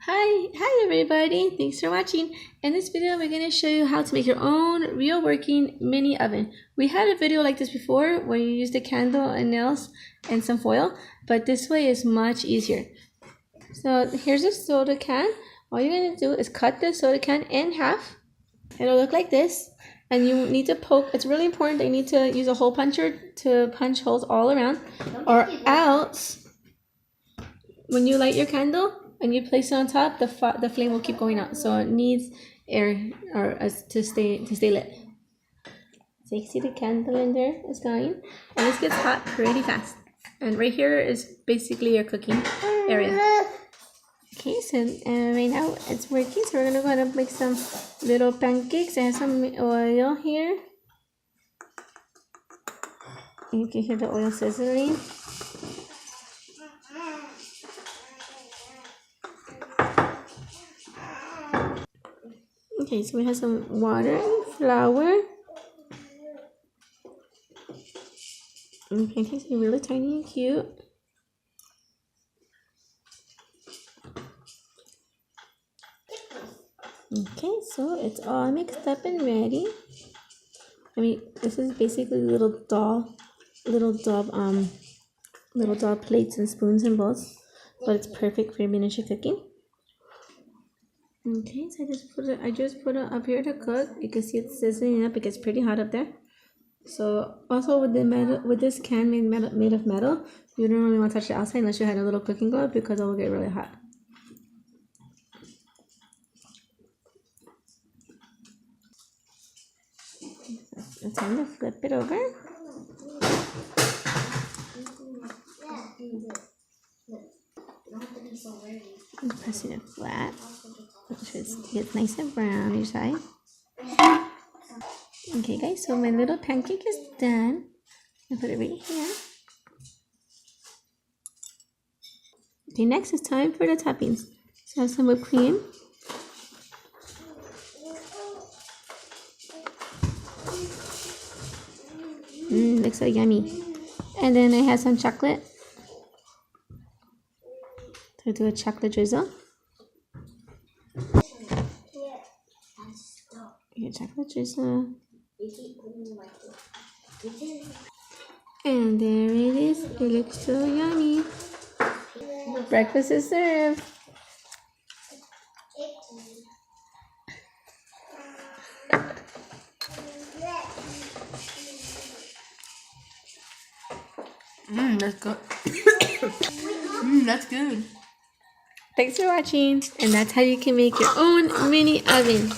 Hi everybody, thanks for watching. In this video we're going to show you how to make your own real working mini oven. We had a video like this before where you used a candle and nails and some foil, but this way is much easier. So here's a soda can. All you're going to do is cut the soda can in half. It'll look like this, and you need to poke. It's really important that you need to use a hole puncher to punch holes all around, or else when you light your candle and you place it on top, the flame will keep going out. So it needs air to stay lit. So you can see the candle in there is going, and this gets hot pretty fast. And right here is basically your cooking area. Okay, so right now it's working. So we're gonna go ahead and make some little pancakes. I have some oil here. You can hear the oil sizzling. Okay, so we have some water and flour. And the pancakes are really tiny and cute. Okay, so it's all mixed up and ready. I mean, this is basically little doll plates and spoons and bowls, but it's perfect for miniature cooking. Okay, so I just put it up here to cook. You can see it's sizzling up. It gets pretty hot up there. So also with this can made of metal, you don't really want to touch the outside unless you had a little cooking glove, because it will get really hot. It's time to flip it over. And pressing it flat, which gets nice and brown each side. Okay guys, so my little pancake is done. I put it right here. Okay, next it's time for the toppings. So I have some whipped cream. Looks so yummy. And then I have some chocolate. So do a chocolate drizzle. Your chocolate drizzle. And there it is. It looks so yummy. Breakfast is served. That's good. That's good. Thanks for watching. And that's how you can make your own mini oven.